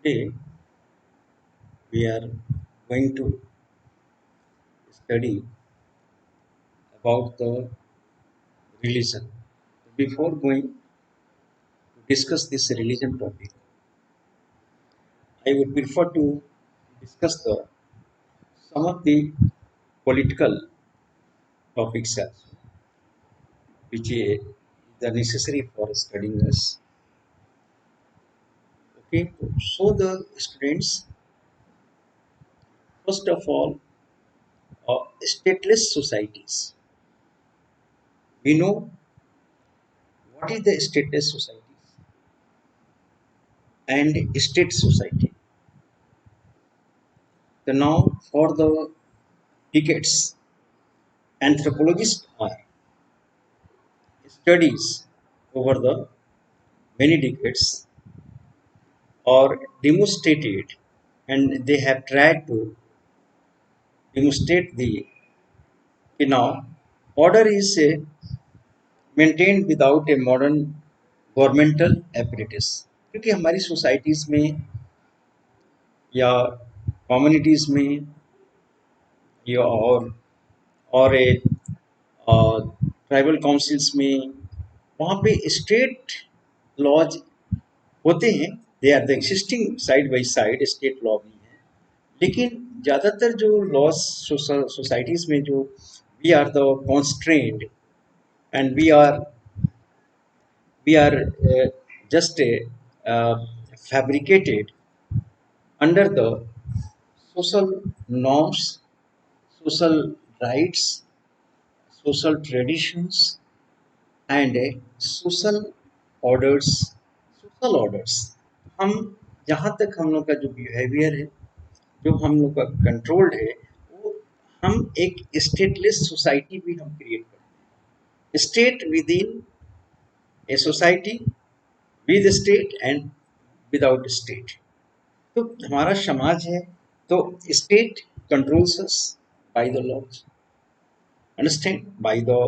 Today we are going to study about the religion. Before going to discuss this religion topic, I would prefer to discuss some of the political topics also, which is the necessary for studying us. Okay, so the students, first of all, stateless societies. We know what is the stateless societies and state society. The now for the decades, anthropologists are studies over the many decades or demonstrated, and they have tried to demonstrate the now order is maintained without a modern governmental apparatus क्योंकि हमारी societies में या communities में या और एक tribal councils में वहाँ पे स्टेट लॉज होते हैं. They are the existing side by side state law भी है, लेकिन ज़्यादातर जो लॉज सोसाइटीज़ में जो we are the constrained and we are just fabricated under the social norms, social rights, social traditions, and social orders. Social orders हम जहाँ तक हम लोग का जो बिहेवियर है, जो हम लोग का कंट्रोल्ड है, वो हम एक स्टेटलेस सोसाइटी भी हम क्रिएट करते हैं. State within a society, with state and without state. तो हमारा समाज है, तो state controls us by the laws, understand, by the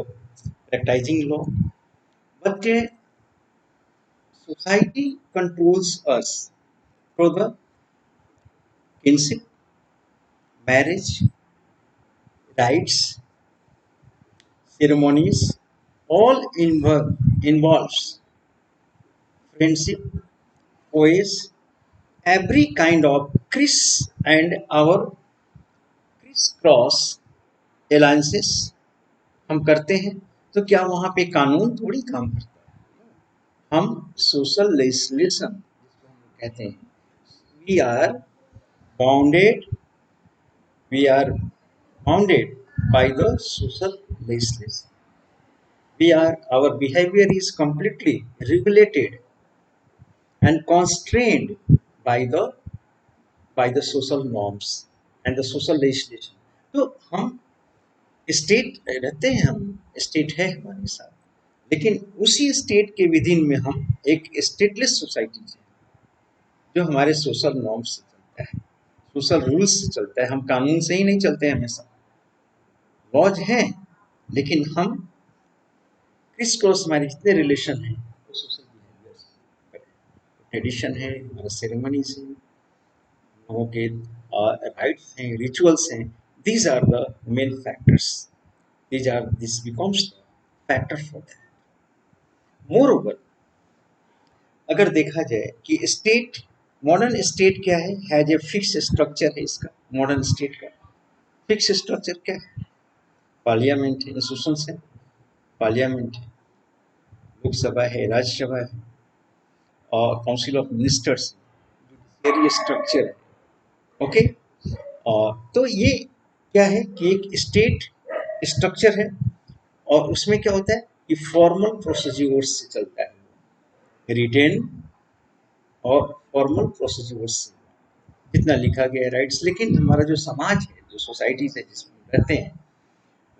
practicing law, but society controls us through the kinship, marriage, rites, ceremonies, all involves friendship, poise, every kind of and our crisscross alliances हम करते हैं. तो क्या वहाँ पे कानून थोड़ी काम करता है? हम सोशल लेजिस्लेशन जिसको हम कहते हैं, we are bounded we are bounded by the social legislation. Our behavior is completely regulated and constrained by the social norms and the social legislation. तो हम स्टेट रहते हैं, हम स्टेट है हमारे साथ, लेकिन उसी स्टेट के विदिन में हम एक स्टेटलेस सोसाइटी है जो हमारे सोशल नॉर्म्स से चलता है, सोशल रूल्स से चलता है. हम कानून से ही नहीं चलते हैं, हमेशा लॉज हैं, लेकिन हम क्रिस क्रॉस हमारे जितने रिलेशन हैं वो सोशल बिहेवियर, ट्रेडिशन है, हमारा सेरेमनीज है, लोगों के राइट्स हैं, रिचुअल्स हैं. These are the main factors, this becomes factor for that. Moreover, अगर देखा जाए कि स्टेट, मॉडर्न स्टेट क्या है, हैज ए फिक्स स्ट्रक्चर है. इसका मॉडर्न स्टेट का फिक्स स्ट्रक्चर क्या है? पार्लियामेंट है, इंस्टीट्यूशंस है, पार्लियामेंट है, लोकसभा है, राज्यसभा है, और council of ministers, judiciary structure है. ओके, तो ये क्या है कि एक स्टेट स्ट्रक्चर है, और उसमें क्या होता है कि फॉर्मल प्रोसीड्यूर्स से चलता है, रिटेन और फॉर्मल प्रोसीड्यूर्स से जितना लिखा गया है राइट्स. लेकिन हमारा जो समाज है, जो सोसाइटीज है जिसमें रहते हैं,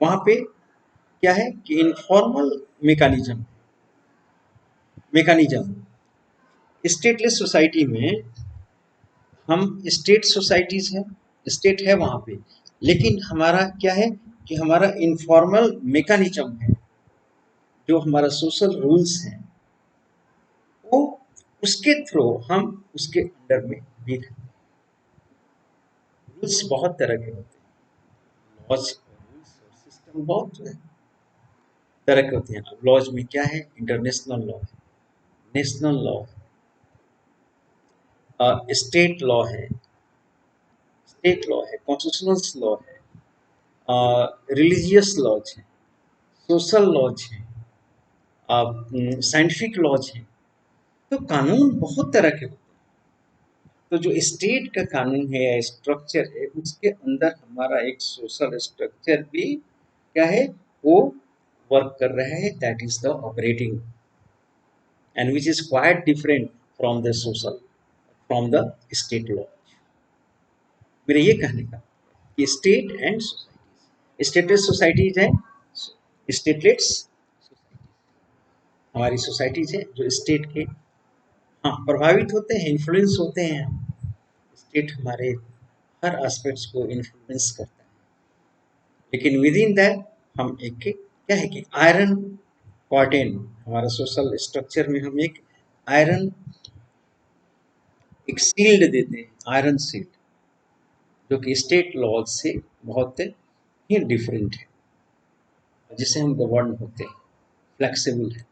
वहाँ पे क्या है कि इनफॉर्मल मेकानिज्म स्टेटलेस सोसाइटी में हम स्टेट सोसाइटीज हैं, स्टेट है वहाँ पे, लेकिन हमारा क्या है कि हमारा इनफॉर्मल मेकानिज्म है, जो हमारा सोशल रूल्स हैं, वो उसके थ्रू हम उसके अंडर में भी रूल्स बहुत तरह के होते हैं। लॉज रूल्स और सिस्टम बहुत तरह के होते हैं। अब लॉज में क्या है, इंटरनेशनल लॉ है, नेशनल लॉ है, स्टेट लॉ है, स्टेट लॉ है, कॉन्स्टिट्यूशनल लॉ है, रिलीजियस लॉज है, सोशल लॉज है, साइंटिफिक लॉज है। तो कानून बहुत तरह के होते हैं। तो जो स्टेट का कानून है या स्ट्रक्चर है, उसके अंदर हमारा एक सोशल स्ट्रक्चर भी क्या है, वो वर्क कर रहा है, that is the operating, and which is quite different from the social, from the state law. मेरे ये कहने का कि state and societies, stated societies है, स्टेटलेट्स हमारी सोसाइटीज है जो स्टेट के हाँ प्रभावित होते हैं, इन्फ्लुएंस होते हैं। स्टेट हमारे हर एस्पेक्ट्स को इन्फ्लुएंस करता है, लेकिन विद इन दैट हम एक क्या है कि आयरन कॉर्टेन, हमारा सोशल स्ट्रक्चर में हम एक आयरन एक शील्ड देते हैं, आयरन शील्ड, जो कि स्टेट लॉज से बहुत ही डिफरेंट है, जिससे हम गवर्न होते हैं, फ्लेक्सिबल है।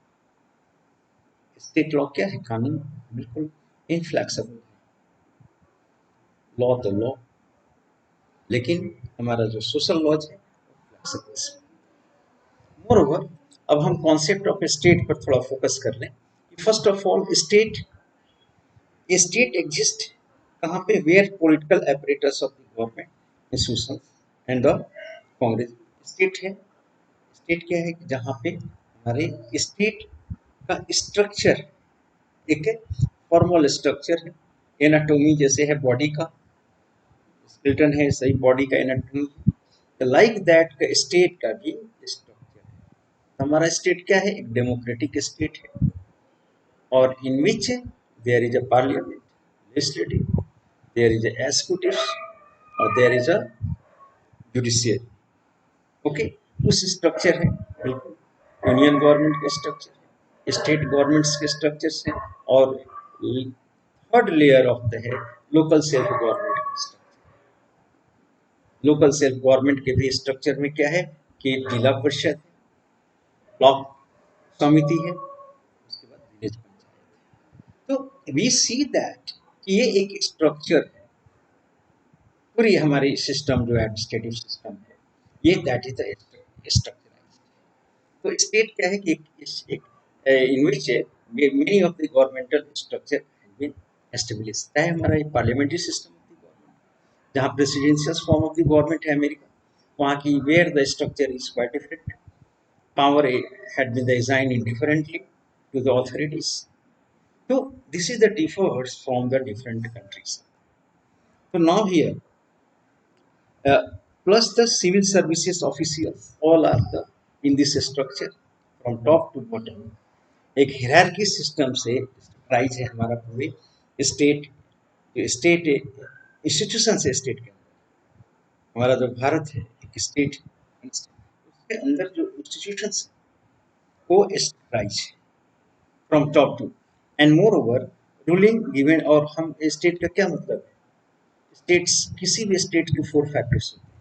स्टेट लॉ क्या है, कानून बिल्कुल इनफ्लेक्सिबल है, लॉ तो लॉ, लेकिन हमारा जो सोशल लॉज है फ्लेक्सिबल। मोरओवर, अब हम कॉन्सेप्ट ऑफ स्टेट पर थोड़ा फोकस कर लें। First of all, state exist कहाँ पे, where political apparatus of the government institution and the congress. State है, स्टेट क्या है, जहाँ पे हमारे स्टेट का स्ट्रक्चर एक फॉर्मल स्ट्रक्चर है, एनाटोमी जैसे है बॉडी का, स्केलेटन है, सही बॉडी का एनाटोमी, लाइक दैट का स्टेट का भी स्ट्रक्चर है। हमारा स्टेट क्या है, एक डेमोक्रेटिक स्टेट है, और in which there is a parliament, legislative, there is a executive, और there is a judiciary. Okay, उस स्ट्रक्चर है, बिल्कुल यूनियन गवर्नमेंट के स्ट्रक्चर है, स्टेट गवर्नमेंट्स के स्ट्रक्चर्स हैं, और थर्ड लेयर ऑफ द है लोकल सेल्फ गवर्नमेंट का स्ट्रक्चर। लोकल सेल्फ गवर्नमेंट के भी स्ट्रक्चर में क्या है कि जिला परिषद, ब्लॉक समिति है, उसके बाद विलेज पंचायत। तो वी सी दैट कि ये एक स्ट्रक्चर है, पूरी हमारी सिस्टम जो एडमिनिस्ट्रेटिव सिस्टम है, ये दैट इज द स्ट्रक्चर। तो स्टेट क्या है कि एक in which many of the governmental structure have been established है। हमारा एक parliamentary system of the government, जहाँ presidential form of the government है अमेरिका, वहाँ की where the structure is quite different, power had been designed indifferently to the authorities. So this is the differs from the different countries. So now here, uh, plus the civil services officials, all are the in this structure from top to bottom. एक hierarchy system से rise है हमारा पूरे state, state institution से state के अंदर हमारा जो भारत है एक state, उसके अंदर जो institutions को rise है from top to, and moreover ruling given. और हम स्टेट का क्या मतलब है, स्टेट्स किसी भी स्टेट के फोर फैक्टर्स होते हैं।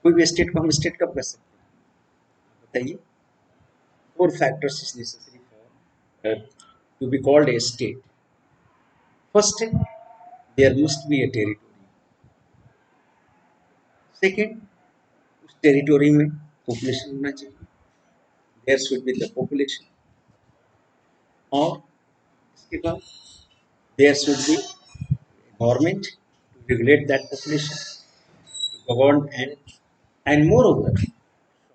कोई भी स्टेट को हम स्टेट कब कर सकते हैं बताइए, four factors is necessary for to be called a state. First, there must be a territory. Second, उस टेरिटोरी में पॉपुलेशन होना चाहिए, there should be the population. और इसके बाद there should be government to regulate that population, governed, and moreover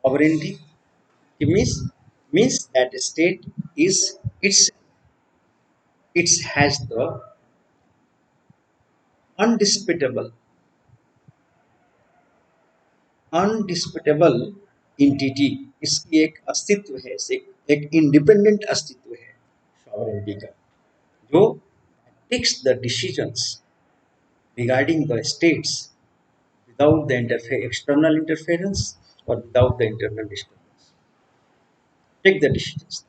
sovereignty means that a state is it has the undisputable undisputable entity, इसकी एक अस्तित्व है, एक इंडिपेंडेंट अस्तित्व है सॉवरेनिटी का, जो takes the decisions regarding the states without the external interference or without the internal disturbance, take the decisions,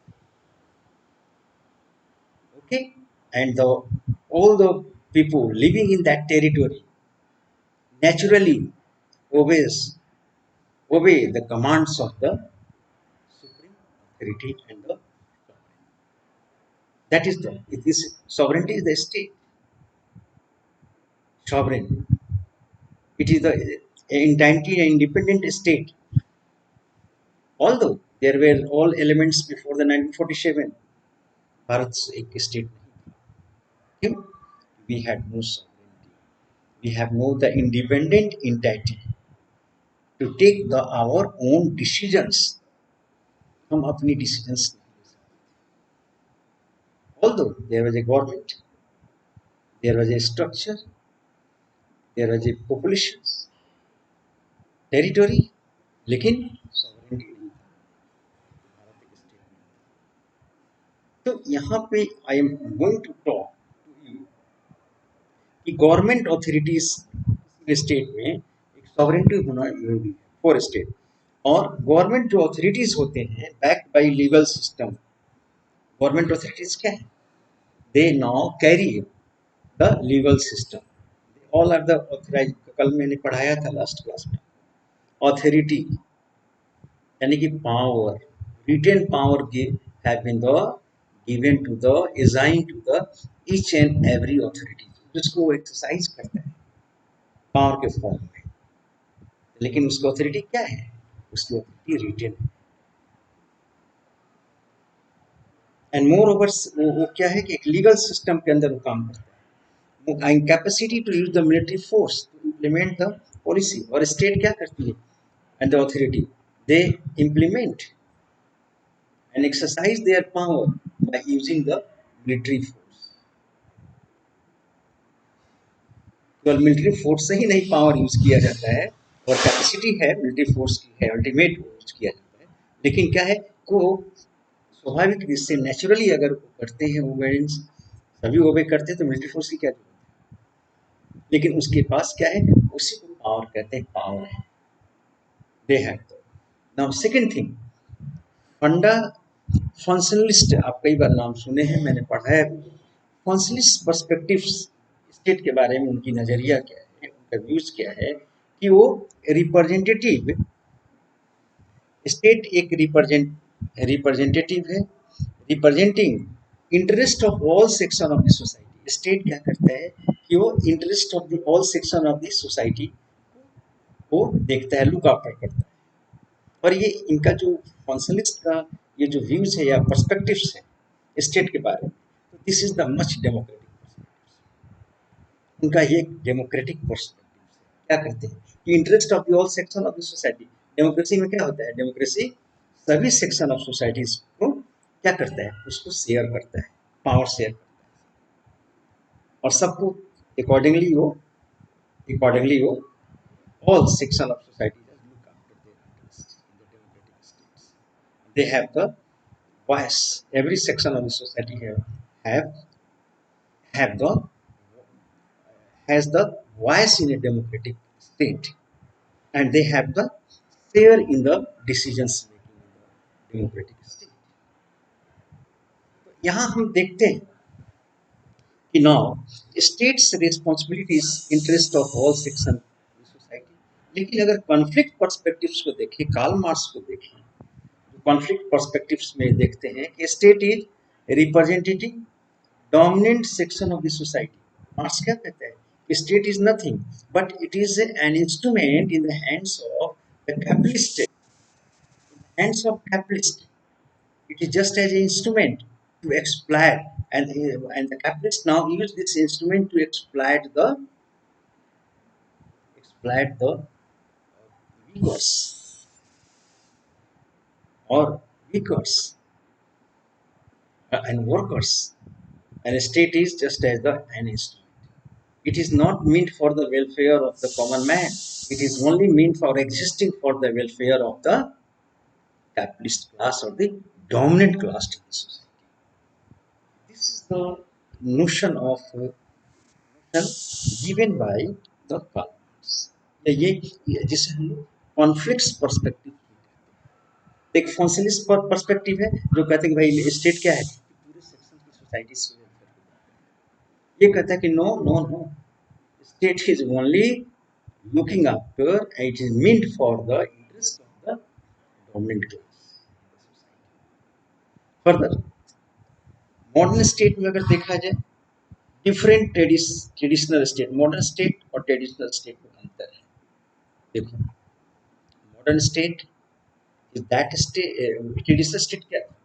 okay, and the all the people living in that territory naturally obeys obey the commands of the supreme authority and the that is the it is sovereignty is the state sovereign. It is the entirely independent state. Although there were all elements before the 1947, Bharat एक state नहीं क्यों? We had no sovereignty. We have no the independent entity to take the our own decisions. हम अपनी decisions नहीं ले सकते. Although there was a government, there was a structure, there was a population, territory, लेकिन sovereignty नहीं था. भारत एक state नहीं था. तो यहाँ पे I am going to talk to you कि गवर्नमेंट ऑथोरिटीज स्टेट में एक सॉवरेंटी होना जरूरी है फॉर स्टेट और गवर्नमेंट जो ऑथोरिटीज होते हैं backed by legal system government authorities क्या है they now carry the legal system all are the authorise कल मैंने पढ़ाया था लास्ट क्लास में ऑथोरिटी यानी कि power retain power have been the given to the assign to the each and every authority जिसको वो एक्सरसाइज करता है पावर के फॉर्म में लेकिन उसकी ऑथोरिटी क्या है उसकी ऑथोरिटी रिटेन है एंड मोर ओवर वो क्या है कि एक लीगल सिस्टम के अंदर वो काम करता है capacity to use the military force to implement the policy और स्टेट क्या करती है and the authority they implement and exercise their power by using the military force केवल मिलिट्री फोर्स से ही नहीं पावर यूज किया जाता है और कैपेसिटी है मिलिट्री फोर्स की है अल्टीमेट यूज किया जाता है लेकिन क्या है को स्वाभाविक रूप से नेचुरली अगर करते हैं ओबेडेंस सभी ओबे करते हैं तो मिलिट्री फोर्स की क्या जरूरत है लेकिन उसके पास क्या है उसी को पावर कहते हैं पावर है they have now second thing फंडा फंक्शनलिस्ट आप कई बार नाम सुने हैं मैंने पढ़ा है फंक्शनलिस्ट पर्सपेक्टिव्स स्टेट के बारे में उनकी नजरिया क्या है उनका व्यूज क्या है कि वो रिप्रेजेंटेटिव स्टेट एक रिप्रेजेंटेटिव है representing interest of all section of the society state क्या करता है कि वो interest of the all section of the society को देखता है लुक आफ्टर करता है और ये इनका जो फंक्शनलिस्ट का ये जो व्यूज है या पर्सपेक्टिव्स है स्टेट के बारे में तो this is the much democratic उनका ये डेमोक्रेटिक पर्सपेक्टिव क्या करते हैं कि interest of the all section of the society democracy में क्या होता है डेमोक्रेसी सभी सेक्शन ऑफ सोसाइटीज को क्या करता है उसको शेयर करता है पावर शेयर करता है और सबको अकॉर्डिंगली वो all section of society just look after their interests in the democratic states. They have the voice. Every section of the society have have the has the voice in a democratic state, and they have the share in the decisions making in the democratic state. यहाँ हम देखते हैं कि now states responsibilities interest of all section society लेकिन अगर conflict perspectives को देखें Karl Marx को देखें कॉन्फ्लिक्ट पर्सपेक्टिव्स में देखते हैं कि state is representative dominant section of the society marks क्या कहता है state is nothing but it is an instrument in the hands of the capitalist hands of capitalist it is just as an instrument to exploit and the capitalists now use this instrument to exploit the weakers or weakers and workers and state is just as an instrument it is not meant for the welfare of the common man it is only meant for existing for the welfare of the capitalist class or the dominant class in the society this is the notion of given by the Karl ये जिसे हम conflicts perspective एक functionalist perspective है जो कहते हैं कि भाई स्टेट क्या है पूरे सेक्शन की सोसाइटी से ये कहता है कि no no no, state is only looking after, it is meant for the interest of the dominant class. Further, modern state में अगर देखा जाए, different traditional state, modern state और ट्रेडिशनल स्टेट में अंतर है। देखो, modern state is that state, traditional state क्या था?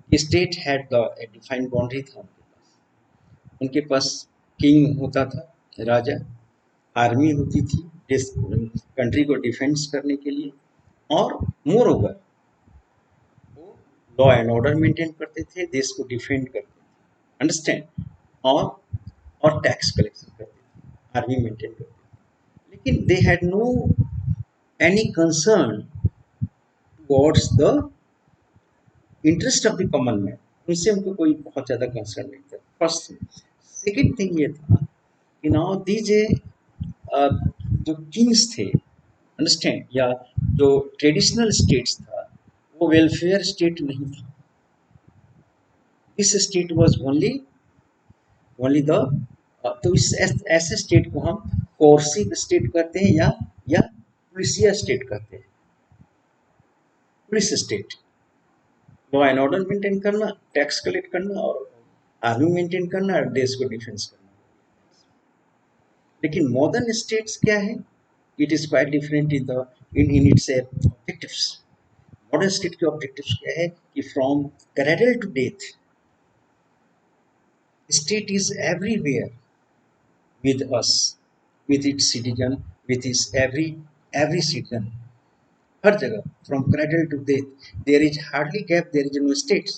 State had the defined boundary था उनके पास किंग होता था, राजा, आर्मी होती थी देश कंट्री को डिफेंस करने के लिए, और मोर ओवर वो लॉ एंड ऑर्डर मेंटेन करते थे, देश को डिफेंड करते थे, अंडरस्टैंड, और टैक्स कलेक्शन करते थे, आर्मी मेंटेन करते थे, लेकिन they had no any concern towards the interest of the common man, उनसे उनको कोई बहुत ज़्यादा कंसर्न नहीं था, फर्स्ट थिंग। सेकेंड थिंग ये था कि नाउ दीजे जो किंग्स थे, अंडरस्टैंड, या जो ट्रेडिशनल स्टेट्स था, वो वेलफेयर स्टेट नहीं था। This state was only the, तो इस ऐसे स्टेट को हम कोर्सिव स्टेट कहते हैं, या पुलिसिया स्टेट कहते हैं। Police state, law and order maintain करना, टैक्स कलेक्ट करना, और आर्मी मेंटेन करना, और देश को डिफेंस करना। लेकिन मॉडर्न स्टेट्स क्या है? It is quite different in its objectives. Modern state के ऑब्जेक्टिव्स क्या है कि from cradle to death, state is everywhere with us, with its citizen, with its every citizen, हर जगह, from cradle to death, there is hardly gap, there is no states.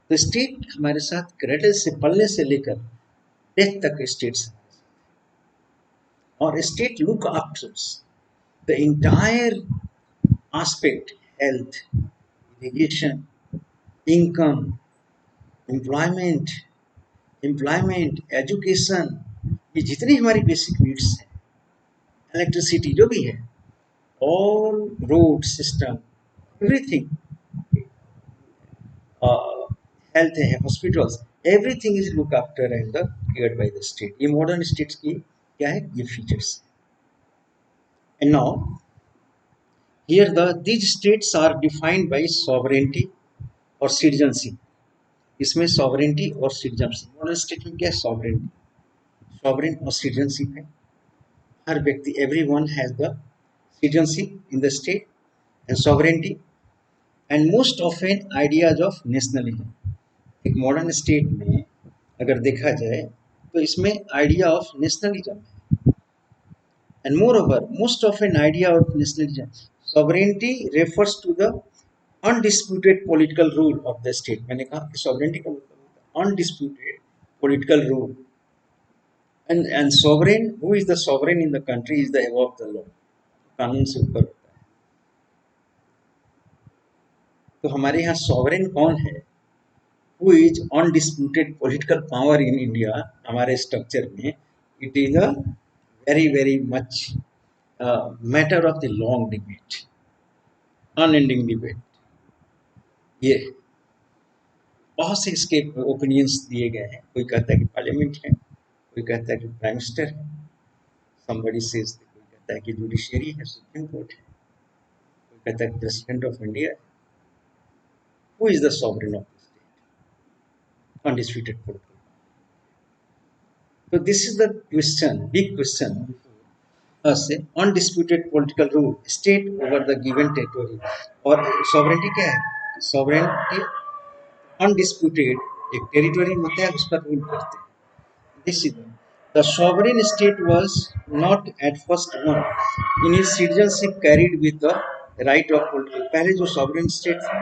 तो state हमारे साथ cradle से, पलने से लेकर डेथ तक states, और state look after the entire aspect, health, irrigation, income, employment, education, ये जितनी हमारी बेसिक नीड्स हैं, इलेक्ट्रिसिटी जो भी है, all road system, everything, health है, hospitals, everything is look after and the cared by the state. ये मॉडर्न स्टेट्स की क्या है? ये features. And now here these states are defined by sovereignty और सिटीजनशिप। इसमें सॉवरेनिटी और सिटीजनशिप, मॉडर्न स्टेट में क्या है? सॉवरेनिटी, सॉवरेन और सिटीजनशिप है। हर व्यक्ति, everyone has the citizenship in the state and sovereignty and most often ideas of nationalism। एक मॉडर्न स्टेट में अगर देखा जाए तो इसमें आइडिया ऑफ नेशनलिज्म है, and moreover most often idea of nationalism, sovereignty refers to the undisputed political rule of the state. मैंने कहा कि सॉवरेनिटी का मतलब undisputed political rule, and sovereign, who is the sovereign in the country is the above the law, कानून से ऊपर होता है। तो हमारे यहाँ sovereign कौन है? who is undisputed political power in India, हमारे स्ट्रक्चर में, it is a very much matter of the long debate, unending debate। ये बहुत से इसके ओपिनियंस दिए गए हैं। कोई कहता है कि पार्लियामेंट है, कोई कहता है कि प्राइम मिनिस्टर है, somebody says, कोई कहता है कि जुडिशियरी है, सुप्रीम कोर्ट है, कोई कहता है प्रेसिडेंट ऑफ इंडिया है। Who is the sovereign of the state? Undisputed political power। So this is the question, big question us, undisputed political rule, state over the given territory। और sovereignty क्या है? Sovereignty undisputed, एक territory होता है, उस पर rule करते हैं। This is the sovereign state was not at first one in its citizenship carried with the right of political। पहले जो sovereign state था,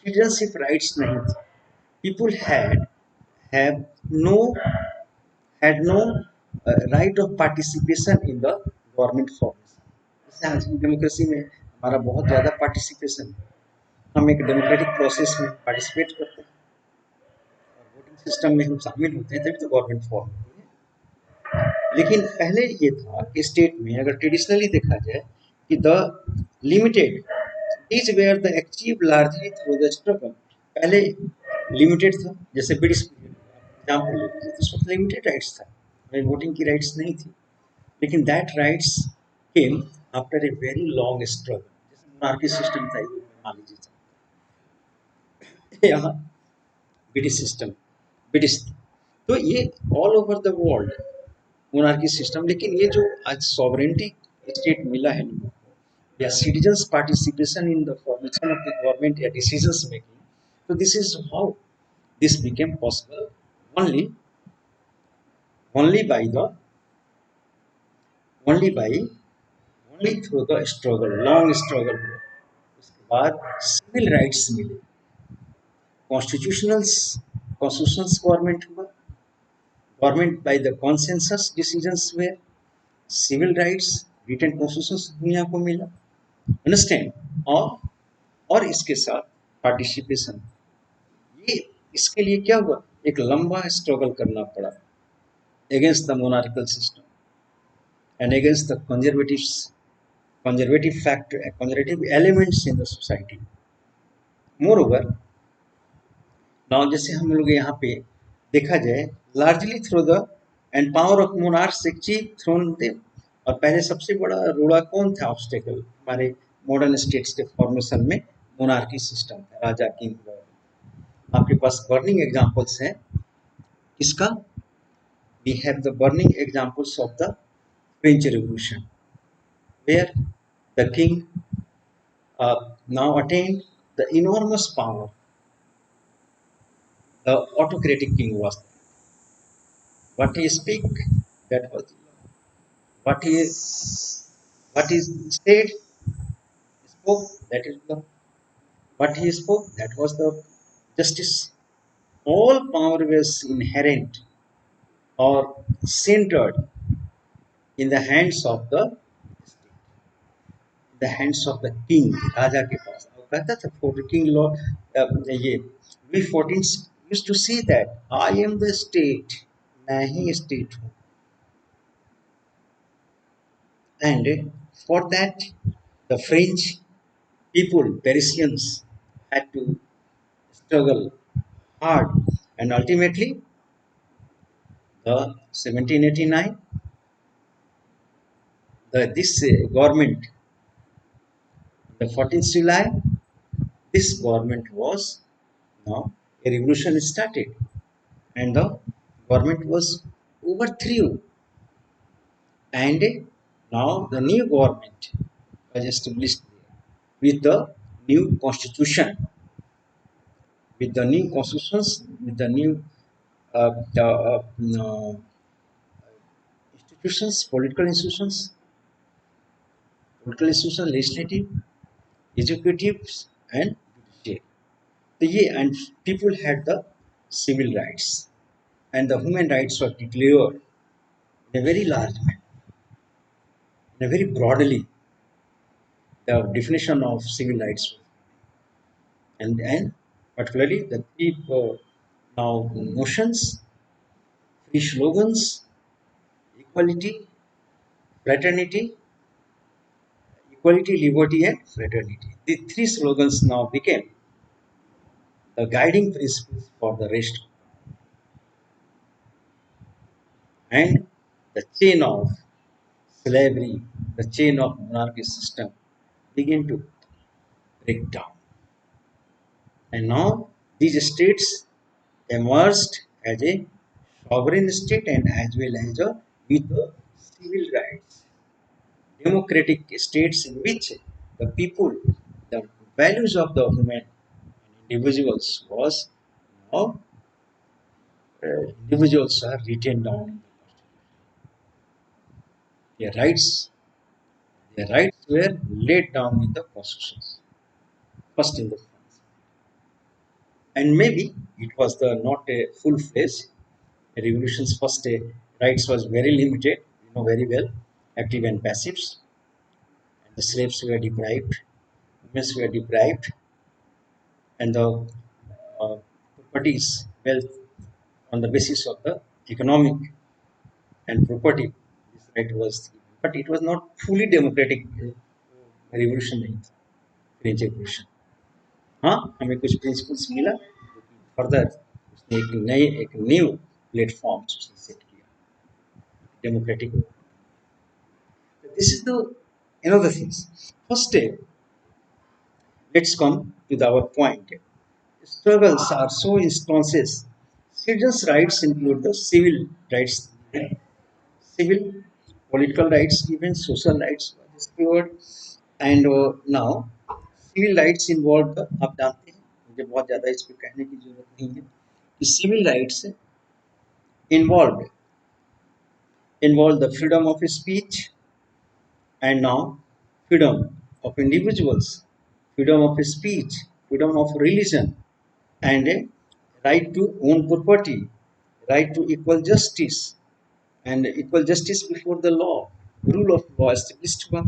citizenship rights नहीं थे। People have no right of participation in the government forms। जैसे आज की democracy में हमारा बहुत ज़्यादा पार्टिसिपेशन है, हम एक डेमोक्रेटिक प्रोसेस में पार्टिसिपेट करते हैं, वोटिंग सिस्टम में हम शामिल होते हैं, तभी तो गवर्नमेंट फॉर्म होती है। लेकिन पहले ये था कि स्टेट में अगर ट्रेडिशनली देखा जाए कि the limited these were the achieved largely through the struggle। पहले लिमिटेड था, जैसे ब्रिटिश एग्जाम्पल ले लीजिए, तो उसमें लिमिटेड राइट्स था, हमें वोटिंग की राइट्स नहीं थी, लेकिन that rights came after a very long struggle. जैसे मोनार्की सिस्टम था ये मान लीजिए, यहाँ ब्रिटिश सिस्टम, ब्रिटिश, तो ये all over the world monarchy system, लेकिन ये जो आज सॉवरेंटी स्टेट मिला है लोगों को, या citizens participation in the formation of the government या डिसीजंस मेकिंग, तो this is how this became possible, only only by the only by only through the struggle, long struggle हुआ। उसके बाद सिविल राइट्स मिले, कॉन्स्टिट्यूशनल्स कॉन्स्टिट्यूशनल गवर्नमेंट हुआ, government by the consensus decisions हुए, civil rights, written constitution दुनिया को मिला, understand. और इसके साथ पार्टिसिपेशन, ये इसके लिए क्या हुआ, एक लंबा स्ट्रगल करना पड़ा against the monarchal system and against the conservative elements in the society. Moreover, now जैसे हम लोग यहाँ पे देखा जाए, largely through the and power of monarchs achieved through them, और पहले सबसे बड़ा रोड़ा कौन था, ऑब्स्टेकल हमारे मॉडर्न स्टेट्स के फॉर्मेशन में मोनार्की सिस्टम था, राजा किंग। आपके पास बर्निंग एग्जांपल्स हैं इसका, we have the burning examples of the French Revolution, where the king now attained the enormous power. The autocratic king was there. What he speak, that was what he what he said, spoke, that is the what he spoke, that was the justice. All power was inherent or centered in the hands of the hands of the king, राजा के पास। और कहता था for king law, ये we 14 used to see that I am the state, मैं ही state हूँ, and for that the French people, Parisians, had to struggle hard, and ultimately the 1789 this government, the 14th July, this government was now a revolution started, and the government was overthrew, and now the new government was established with the new constitution, with the new constitutions, with the new the, institutions, legislative, executive, and judiciary. So, yeah, and people had the civil rights, and the human rights were declared in a very large manner, in a very broadly. The definition of civil rights, and particularly the three now notions: free slogans, equality, fraternity, equality, liberty, and fraternity. The three slogans now became the guiding principles for the rest, and the chain of slavery, the chain of monarchy system began to break down. And now these states emerged as a sovereign state and as well as a with the civil rights, democratic states in which the people, the values of the human individuals was now individuals are written down. Their rights, their rights were laid down in the constitutions, first in the France. And maybe it was the not a full-fledged revolution's first rights was very limited, you know very well, active and passives, and the slaves were deprived, women were deprived, and the uh, properties, wealth on the basis of the economic and property, this right was given. But it was not fully democratic revolution नहीं था, French revolution। हाँ, हमें कुछ principles मिला, further उसने एक नई एक न्यू प्लेटफॉर्म्स उसने सेट किया democratic. This is the another things. First, let's come with our point. Struggles are so instances. Citizens' rights include the civil rights, civil, political rights, even social rights were discovered. And now civil rights involved the, आप जानते हैं मुझे बहुत ज़्यादा इस पर कहने की जरूरत नहीं है कि civil rights involved involve the freedom of speech and now freedom of individuals, freedom of speech, freedom of religion, and a right to own property, right to equal justice, and equal justice before the law, rule of law established हुआ.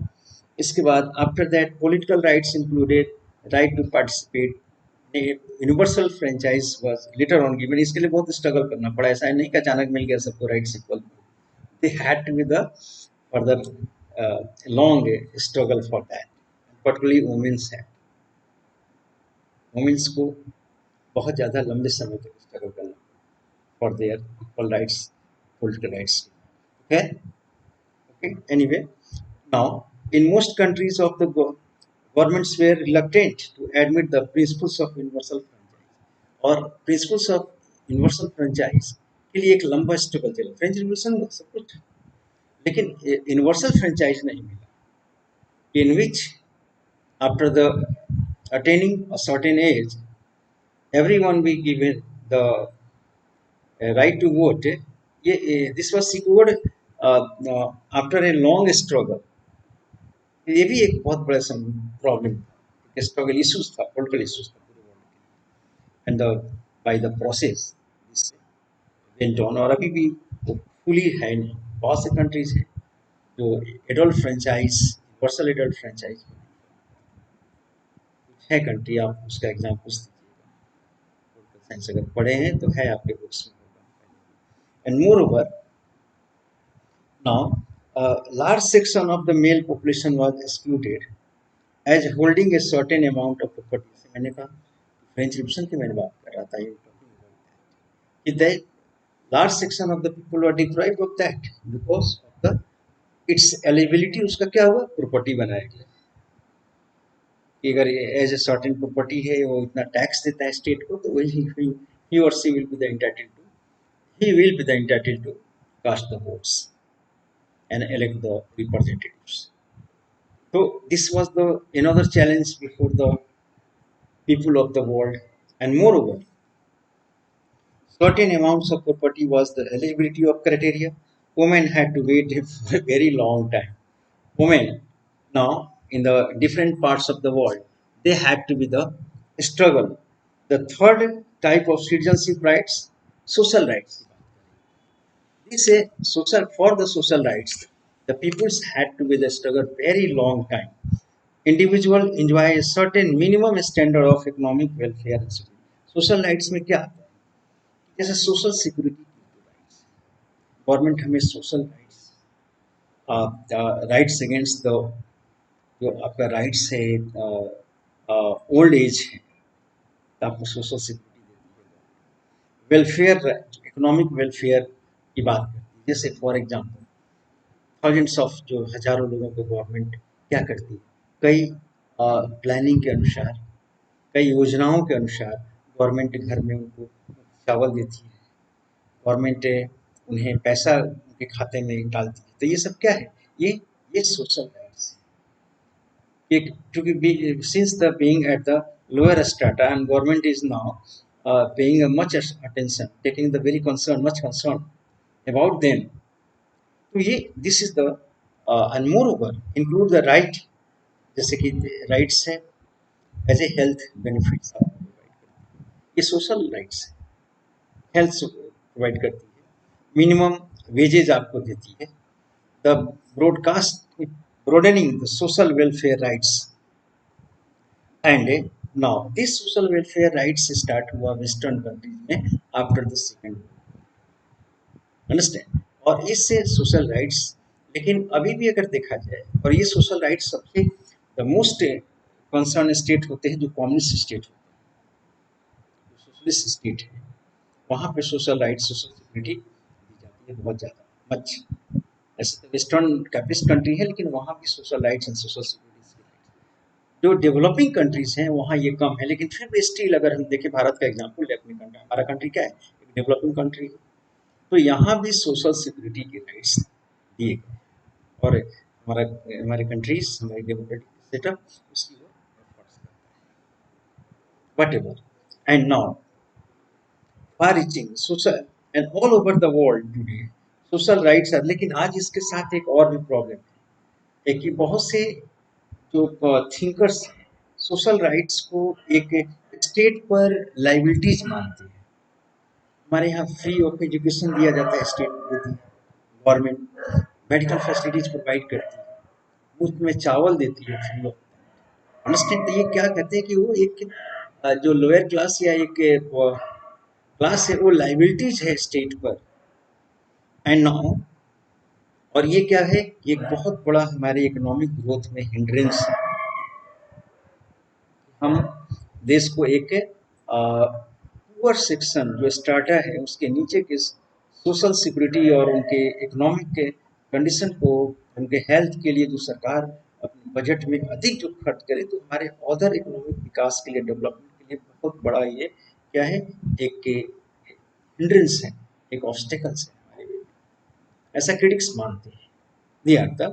इसके बाद after that political rights included right to participate. Universal franchise was later on given. इसके लिए बहुत struggle करना पड़ा, ऐसा नहीं कि अचानक मिल गया सबको rights equal. They had to be the further long struggle for that. Particularly women's है, वुमेन्स को बहुत ज़्यादा लंबे समय तक स्ट्रगल करना for their equal rights, political rights. Okay okay. Anyway, now in most countries of the governments were reluctant to admit the principles of universal franchise. और principles of universal franchise के लिए एक लंबा स्ट्रगल चला. French revolution में सब कुछ, लेकिन यूनिवर्सल फ्रेंचाइज नहीं मिला. in which after the attaining a certain age everyone be given the right to vote. this was secured after a long struggle. ये भी एक बहुत बड़ा प्रॉब्लम था, स्ट्रगल इश्यूज था, पॉलिटिकल इश्यूज था पूरे वर्ल्ड के. And by the process went on. और अभी भी फुली है नहीं. बहुत से कंट्रीज हैं जो adult franchise, universal adult franchise है कंट्री. आप उसका एग्जाम्पल्स दीजिएगा, साइंस अगर पढ़े हैं तो है आपके बुक्स में. And more over now a large section of the male population was excluded as holding a certain amount of property. मैंने कहा फ्रेंच रिवॉल्यूशन की मैंने बात कर रहा था, कि that large section of the people were deprived of that because of the its eligibility. उसका क्या हुआ, प्रॉपर्टी बनाया गया कि अगर एज ए सर्टेन प्रॉपर्टी है, वो इतना टैक्स देता है स्टेट को, तो वही he or she will be the entitled to, he will be the entitled to cast the votes and elect the representatives. So this was the another challenge before the people of the world. And moreover, certain amounts of property was the eligibility of criteria. Women had to wait for a very long time. Women now in the different parts of the world, they had to be the struggle. The third type of citizenship rights, social rights. They say social, for the social rights, the peoples had to be the struggle very long time. Individual enjoy a certain minimum standard of economic welfare and security. Social rights में क्या आता है, जैसे social security rights, government हमें social rights, rights against the, जो आपका rights है, old age है तो आपको सोशल सिक्योरिटी देती है. वेलफेयर, इकोनॉमिक वेलफेयर की बात करती है. जैसे फॉर एग्जांपल थाउजेंड्स ऑफ, जो हजारों लोगों को गवर्नमेंट क्या करती है, कई प्लानिंग के अनुसार, कई योजनाओं के अनुसार गवर्नमेंट घर में उनको चावल देती है, गवर्नमेंट उन्हें पैसा उनके खाते में डालती है. तो ये सब क्या है, ये सोशल राइट्स. क्योंकि since the being at the lower strata and government is now paying much attention, taking the very concern, much concern about them. तो ये this is the and more over include the right, जैसे कि rights है as a health benefits, ये social rights है. Health provide करती है, minimum wages आपको देती है. The broadcast broadening the social welfare rights. And now these social welfare rights start हुआ वेस्टर्न कंट्रीज में आफ्टर द सेकेंड, अंडरस्टैंड. और इससे सोशल राइट्स, लेकिन अभी भी अगर देखा जाए, और ये सोशल राइट्स सबसे द मोस्ट कंसर्न स्टेट होते हैं जो कम्युनिस्ट स्टेट होते हैं, सोशलिस्ट स्टेट है, वहाँ पे सोशल राइट्स, सोशल सिक्योरिटी दी जाती है बहुत ज़्यादा, मच। ऐसे तो वेस्टर्न कैपिटलिस्ट कंट्री है, लेकिन वहाँ भी social rights and social security. जो डेवलपिंग कंट्रीज हैं वहाँ ये कम है, लेकिन फिर भी स्टिल अगर हम देखें, भारत का एग्जाम्पल ले, अपनी कंट्री, हमारा कंट्री क्या है, एक डेवलपिंग कंट्री है, तो यहाँ भी सोशल सिक्योरिटी के राइट्स दिए गए, और हमारा हमारे कंट्रीज, हमारे डेमोक्रेटिक सेटअप उसकी ओर एफर्ट्स करता है। What ever and now far reaching social and all over the world today social rights are, लेकिन आज इसके साथ एक और भी प्रॉब्लम है कि बहुत से जो थिंकर्स सोशल राइट्स को एक स्टेट पर लाइबिलिटीज मानते हैं। हमारे यहाँ फ्री ऑफ एजुकेशन दिया जाता है, स्टेट देती है, गवर्नमेंट मेडिकल फैसिलिटीज प्रोवाइड करती है, मुफ्त में चावल देती है फ्री ऑफ। अंडरस्टैंड, तो ये क्या कहते हैं कि वो एक जो लोअर क्लास या एक क्लास है, वो लाइबिलिटीज है स्टेट पर। एंड नाउ, और ये क्या है, ये एक बहुत बड़ा हमारे इकोनॉमिक ग्रोथ में हिंड्रेंस है। हम देश को एक पुअर सेक्शन जो स्टार्टा है उसके नीचे के सोशल सिक्योरिटी और उनके इकोनॉमिक के कंडीशन को, उनके हेल्थ के लिए जो सरकार अपने बजट में अधिक जो खर्च करे, तो हमारे अदर इकोनॉमिक विकास के लिए, डेवलपमेंट के लिए बहुत बड़ा ये क्या है, एक हिंड्रेंस है, एक ऑब्स्टेकल्स है हमारे लिए, ऐसा क्रिटिक्स मानते हैं। दिया था।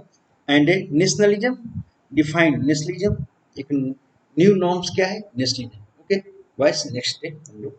एंड नेशनलिज्म डिफाइंड, नेशनलिज्म एक न्यू नॉर्म्स क्या है, नेशनलिज्म। ओके, बस नेक्स्ट डे हम लोग